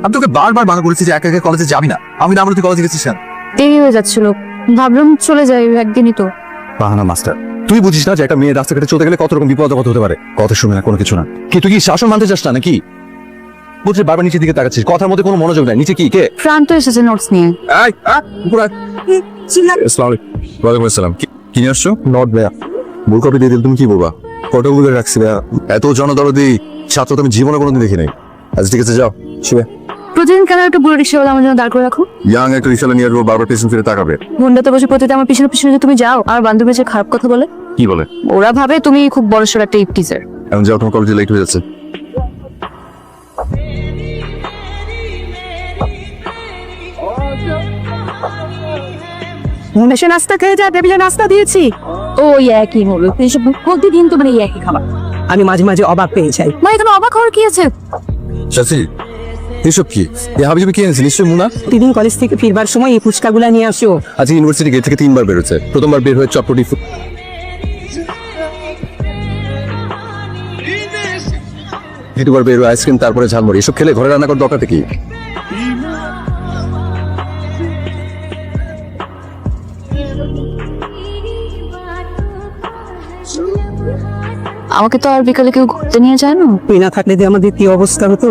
আমি তোকে বারবার বাধা করেছি যে একা একা কলেজে যাবি না। আমি না, আমরা তুই কলেজে গেছিস কেন? দেরি হয়ে যাচ্ছিল, ভাবলাম চলে যাই একদিনই তো। বাহানা মাস্টার, তুই বুঝিস না যে একটা মেয়ে রাস্তা কেটে চলতে গেলে কত রকম বিপদ হতে পারে? কথা শুনে না, কোনো কিছু না। কি তুই কি শাসন মানতে চাস না নাকি? বুঝলি বারবার নিচের দিকে তাকাচ্ছিস, কথার মধ্যে কোনো মনোযোগ নাই। নিচে কি কে? প্রান্ত এসেছে নোটস নিয়ে। ওয়ালাইকুম আসসালাম। কি নিয়ে আসছো? নোট ভাইয়া। ভুল কপি দিয়ে দিল, তুমি কি বলবা? ফটো গুলো রাখছি ভাইয়া। এত জনদরদি ছাত্র তো আমি জীবনে কোনোদিন দেখি নাই। আচ্ছা ঠিক আছে, যাও শিবে। প্রতিদিন কেন একটা বুড়ো রিক্সাওয়ালা আমার জন্য দাঁড় করে রাখো? ইয়াং একটা রিক্সাওয়ালা নিয়ে আসবো, বারবার পেছন ফিরে তাকাবে। ঘন্টাতে বসে প্রতিদিন আমার পিছনে পিছনে যে তুমি যাও, আমার বান্ধবী যে খারাপ কথা বলে। কি বলে? ওরা ভাবে তুমি খুব বড়সড় একটা ইফটিজার। এখন যাও, তোমার কলেজে লেট হয়ে যাচ্ছে। বেশি নাস্তা খেয়ে যা, টেবিলে নাস্তা দিয়েছি। ও একই হলো, এইসব প্রতিদিন তো মানে একই খাবার। আমি মাঝে মাঝে অবাক পেয়ে যাই। মানে এখানে অবাক হওয়ার কি আছে? চাচি, এসব কি? এই হাবিজাবি কি এনেছি? নিশ্চয়ই মুনা। প্রতিদিন কলেজ থেকে ফিরবার সময় এই ফুচকাগুলা নিয়ে আসো। আজকে ইউনিভার্সিটি গেট থেকে 3 বার বেরোচ্ছে। প্রথমবার বের হয়ে চটপটি, দ্বিতীয়বার বের হয়ে আইসক্রিম, তারপরে ঝালমুড়ি। এসব খেলে ঘরে রান্না করার দরকার কি? আমাকে তো আর বিকালে কেউ ঘুরতে নিয়ে যায় না। তুই না থাকলে যে আমাদের কি অবস্থা হতো।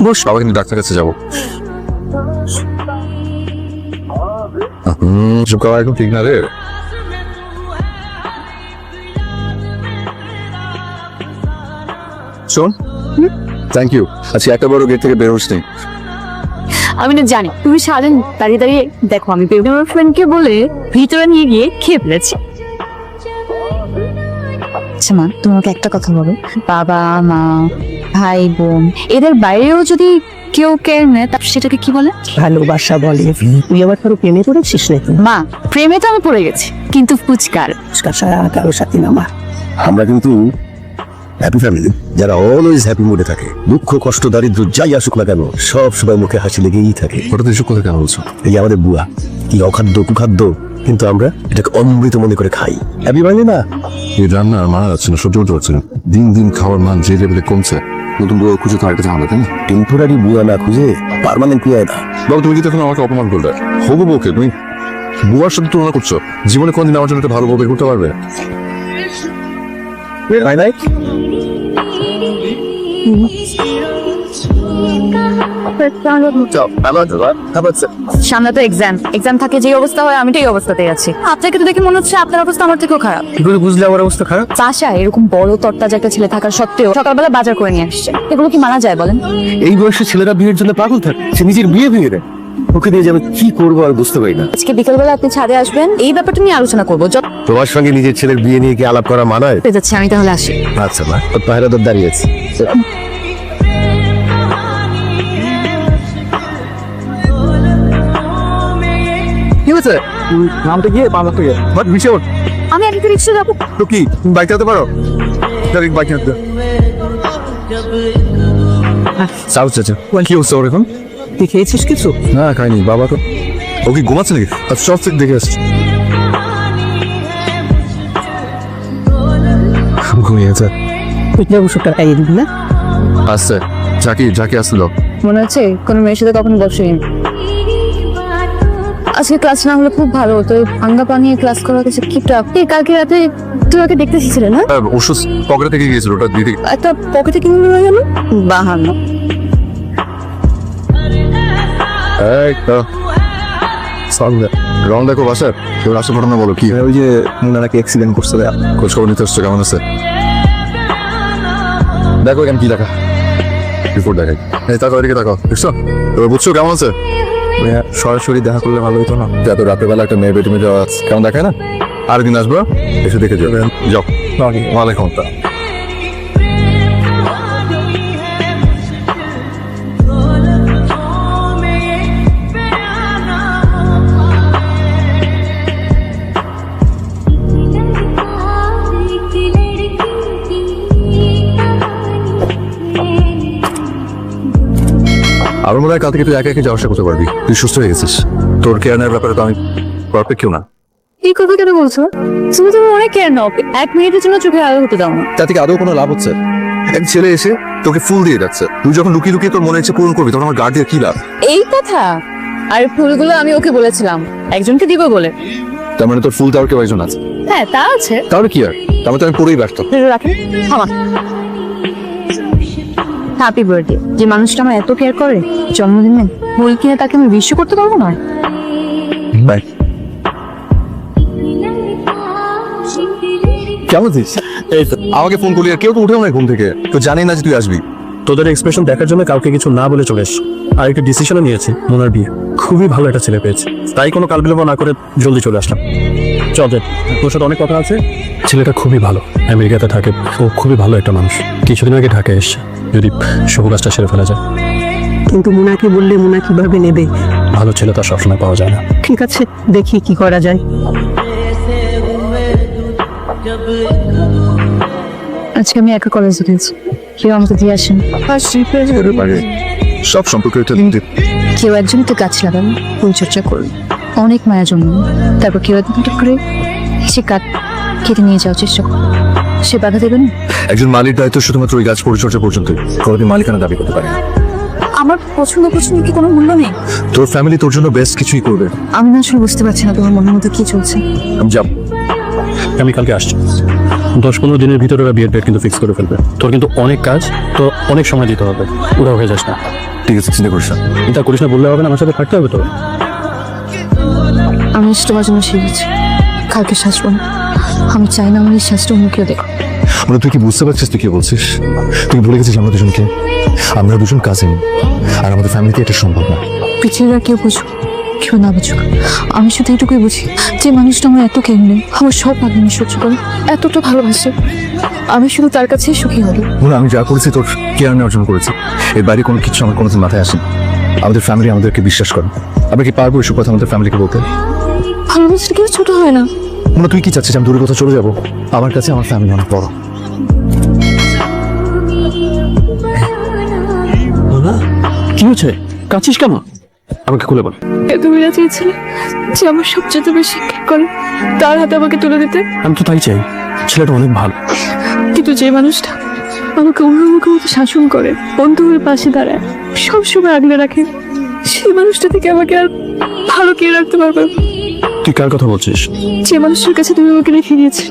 বস। বাবা কিন্তু ডাক্তার কাছে যাবো। সব খাওয়া এখন ঠিক না রে। শোন, থ্যাংক ইউ। আচ্ছা একটা বড় গেট থেকে বের হোস নি। আমি না জানি তুমি সারাদিন দাঁড়িয়ে দাঁড়িয়ে দেখো। আমি আমার ফ্রেন্ডকে বলে ভিতরে নিয়ে গিয়ে খেয়ে ফেলেছি। আচ্ছা মা, তুমি আমাকে একটা কথা বলো, বাবা মা ভাই বোন এদের বাইরেও যদি কেউ কেয়ার নেয়, তা সেটাকে কি বলে? ভালোবাসা বলে। তুই আবার কারো প্রেমে পড়েছিস নাকি? মা, প্রেমে তো আমি পড়ে গেছি, কিন্তু ফুচকার। ফুচকা ছাড়া কারো সাথে না আমার। আমরা কিন্তু হ্যাপি ফ্যামিলি, যারা অলওয়েজ হ্যাপি মুডে থাকে। দুঃখ কষ্ট দারিদ্র যাই আসুক না কেন, সব সময় মুখে হাসি লেগেই থাকে। হঠাৎ এসব কথা কেন বলছো? এই আমাদের বুয়া কি অখাদ্য কুখাদ্য, কিন্তু আমরা এটাকে অমৃত মনে করে খাই। হ্যাপি ফ্যামিলি না? এই রান্না আর মানা যাচ্ছে না, সহ্য করতে পারছি না। দিন দিন খাওয়ার মান যে লেভেলে কমছে, নতুন বউ খুঁজে তো আরেকটা ঝামেলা, তাই না? টেম্পোরারি বুয়া না খুঁজে পার্মানেন্ট বুয়া না। বাবু তুমি কি তখন আমাকে অপমান করলে? হবু বউকে তুমি বুয়ার সাথে তুলনা করছো? জীবনে কোনদিন আমার জন্য একটা ভালো বউ বের করতে পারবে? সামনে তো এক্সাম থাকে, যে অবস্থা হয় আমি তো এই অবস্থাতেই আছি। আপনাকে তো দেখে মনে হচ্ছে আপনার অবস্থা আমার থেকেও খারাপ। কি করে বুঝলে আমার অবস্থা খারাপ? বাসায় এরকম বড় তরতাজা একটা ছেলে থাকার সত্ত্বেও সকালবেলা বাজার করে নিয়ে আসছে, এগুলো কি মানা যায় বলেন? এই বয়সে ছেলেরা বিয়ের জন্য পাগল থাকে, সে নিজের বিয়ে ভেঙে দেয়। ওকে দিয়ে যাবে কি করবো আর বুঝতে পারি না। আজকে বিকেলবেলা আপনি ছাদে আসবেন, এই ব্যাপারটা নিয়ে আলোচনা করবো। যত তোমার সঙ্গে নিজের ছেলের বিয়ে নিয়ে কি আলাপ করা মানায়? হয়ে যাচ্ছে, আমি তাহলে আসি। আচ্ছা মা, পাহারাদার দাঁড়িয়ে আছে। কি হয়েছে? নামতে গিয়ে বাংলা থেকে বাট ভীষণ। আমি আগে রিক্সা যাবো। তো কি তুমি বাইক চালাতে পারো? ডাইরেক্ট বাইক চালাতে। সাউথ চাচা কি হচ্ছে ওর এখন? তুই খেয়েছিস কিছু? না খাইনি। বাবা তো ও কি ঘুমাচ্ছে নাকি? আচ্ছা সব থেকে দেখে আসছি। ঘুমিয়ে গেছে। তুই ওষুধটা খাইয়ে দিবি না? আসছে ঝাঁকি আসলো। মনে হচ্ছে কোনো মেয়ের সাথে কখনো বসে। আজকে ক্লাস না হলে খুব ভালো হতো। ভাঙ্গা পানি ক্লাস করা হচ্ছে কি টাফ। কালকে রাতে তুই ওকে দেখতে এসেছিলে না? ওষুধ পকেটে থেকে গিয়েছিল, ওটা দিতে। একটা পকেটে কি হয়ে গেল? বাহান্ন। এই তো সামনে রং দেখো বাসার। তোর আসল ঘটনা বলো কি? ওই যে মুনা নাকি অ্যাক্সিডেন্ট করছে, খোঁজ খবর নিতে আসছে। কেমন আছে দেখো, এখানে কি দেখা রিপোর্ট দেখাই। এই তাকাও, এদিকে তাকাও, দেখছো? এবার বুঝছো কেমন আছে? সরাসরি দেখা করলে ভালো হতো না? এত রাতের বেলা একটা মেয়ে বেটিমে যাওয়া কেমন দেখায় না? আরেকদিন আসবো, এসে দেখে যাও। যাও। ওয়ালাইকুম আসসালাম। আমার মনে হয় কাল থেকে তুই একা একা যাওয়া আসা করতে পারবি। তুই সুস্থ হয়ে গেছিস। তোর কেয়ার নেওয়ার ব্যাপারে তো আমি পারফেক্ট কেউ না। এই কথা কেন বলছো? তুমি অনেক কেয়ার নাও, 1 মিনিটের জন্য চোখে আলো হতে দাও না। তা থেকে আদৌ কোনো লাভ হচ্ছে? এক ছেলে এসে তোকে ফুল দিয়ে যাচ্ছে, তুই যখন লুকিয়ে লুকিয়ে তোর মনে ইচ্ছে পূরণ করবি তখন আমার গার্ড দিয়ে কি লাভ? এই কথা? আর ফুলগুলো আমি ওকে বলেছিলাম একজনকে দিব বলে। তার মানে তোর ফুল দেওয়ার কেউ একজন আছে? হ্যাঁ তা আছে। তাহলে কি আর, তাহলে তো আমি পড়েই ব্যর্থ। রাখেন থামা। Happy birthday. যে মানুষটা আমার এত কেয়ার করে, জন্মদিনে ফুল কিনে তাকে আমি উইশ করতে পারবো না? বাই। কেমন আছিস? এই তো আমাকে ফোন করলি আর কেউ তো উঠেও না ঘুম থেকে, তো জানি না যে তুই আসবি। তোদের এক্সপ্রেশন দেখার জন্য কাউকে কিছু না বলে চলে এসেছি। আর একটা ডিসিশনও নিয়েছি, মোনার বিয়ে। খুবই ভালো একটা ছেলে পেয়েছি, তাই কোনো কালবিলম্ব না করে জলদি চলে আসলাম। চল দে, তোর সাথে অনেক কথা আছে। ছেলেটা খুবই ভালো, আমেরিকাতে থাকে, ও খুবই ভালো একটা মানুষ। কিছুদিন আগে ঢাকায় এসছে, যদি শুভ কাজটা সেরে ফেলা যায়। কিন্তু মোনাকে বললে মোনা কিভাবে নেবে? ভালো ছেলে তো আর সবসময় পাওয়া যায় না। ঠিক আছে, দেখি কি করা যায়। আজকে আমি একা কলেজে গেছি, কেউ আমাকে দিয়ে আসেন। সব সম্পর্কে কেউ একজন তো গাছ লাগান, পরিচর্যা করুন, অনেক মায়া জন্ম, তারপর কেউ একজন করে সে কাঠ কেটে নিয়ে যাওয়ার চেষ্টা করুন। সে বাধা দেবে না? একজন মালিক দায়িত্ব শুধুমাত্র ওই গাছ পরিচর্যা পর্যন্তই, কোনোদিন মালিকানা দাবি করতে পারে না। আমার পছন্দ কি কোনো মূল্য নেই? তোর ফ্যামিলি তোর জন্য বেস্ট কিছুই করবে। আমি না আসলে বুঝতে পারছি না তোমার মনের মধ্যে কি চলছে। আমি যাব। আমি কালকে আসছি, 10-15 দিনের ভিতরে ওরা বিয়ের ডেট কিন্তু ফিক্স করে ফেলবে। তোর কিন্তু অনেক কাজ, তো অনেক সময় দিতে হবে, পুরো হয়ে যাস না। ঠিক আছে, চিন্তা করিস না। এটা করিস না বললে হবে না, আমার সাথে থাকতে হবে তো। আমি তোমার জন্য শিখেছি, কালকে শাসবো না। আমি চাই না আমার এই শাসটা মুখেও দেখো। মানে তুই কি বুঝতে পারছিস তুই কি বলছিস? তুই ভুলে গেছিস আমরা দুজনকে, আমরা দুজন কাজিন, আর আমাদের ফ্যামিলিতে এটা সম্ভব না। পৃথিবীর কেউ বুঝুক কেউ না বুঝুক, আমি শুধু এটুকুই বুঝি যে মানুষটা আমার এত কেমনি, আমার সব আগ্রহ সহ্য করে, এতটা ভালোবাসে, আমি শুধু তার কাছেই সুখী হব। মনে আমি যা করেছি তোর কেয়ার নেওয়ার জন্য করেছি, এর বাইরে কোনো কিছু আমার কোনোদিন মাথায় আসে। আমাদের ফ্যামিলি আমাদেরকে বিশ্বাস করে, আমরা কি পারবো এসব কথা আমাদের ফ্যামিলিকে বলতে? ভালোবাসা কেউ ছোট হয় না। মনে তুই কি চাচ্ছিস আমি দূরে কোথাও চলে যাবো? আমার কাছে আমার ফ্যামিলি অনেক বড়। কি হয়েছে, কাঁদছিস কেন? আমাকে খুলে বল। তুমি না চেয়েছিলে যে আমার সবচেয়ে বেশি কেয়ার করে তার হাতে আমাকে তুলে দিতে? আমি তো তাই চাই, ছেলেটা অনেক ভালো। কিন্তু যে মানুষটা আমাকে অন্যমুখের মতো শাসন করে, বন্ধু হয়ে পাশে দাঁড়ায়, সবসময় আগলে রাখে, সেই মানুষটা থেকে আমাকে আর ভালো কে রাখতে পারবে? তুই কার কথা বলছিস? যে মানুষের কাছে তুমি আমাকে রেখে গিয়েছে।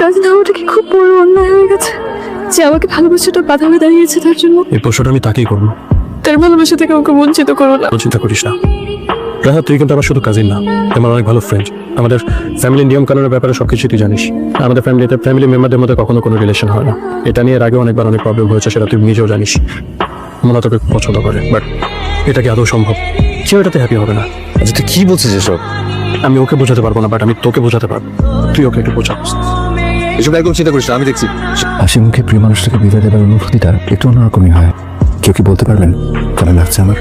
কাজ না, ওটা কি খুব বড় অন্যায় হয়ে গেছে যে আমাকে ভালোবাসাটা বাধা হয়ে দাঁড়িয়েছে তার জন্য? এই প্রশ্নটা আমি তাকেই করবো। তার ভালোবাসা থেকে আমাকে বঞ্চিত করো না। কোনো চিন্তা করিস না রাহা, তুই কিন্তু আমার শুধু কাজিন না, আমার অনেক ভালো ফ্রেন্ড। আমাদের ফ্যামিলির নিয়ম কানুনের ব্যাপারে সবকিছু তুই জানিস। আমাদের ফ্যামিলি মেম্বারদের মধ্যে কখনো কোনো রিলেশন হয় না। এটা নিয়ে এর আগে অনেকবার অনেক প্রবলেম হয়েছে, সেটা তুই নিজেও জানিস। মোনা তোকে পছন্দ করে, বাট এটা কি আদৌ সম্ভব? কেউ এটাতে হ্যাপি হবে না। আচ্ছা তুই কি বলছিস এসব? আমি ওকে বোঝাতে পারবো না, বাট আমি তোকে বোঝাতে পারবো। তুই ওকে একটু বোঝা। এসব একদম চিন্তা করিস না, আমি দেখছি। হাসি মুখে প্রিয় মানুষটাকে বিদায় দেবার অনুভূতিটা একটু অন্যরকমই হয়। কেউ কি বলতে পারবেন কেমন লাগছে আমার?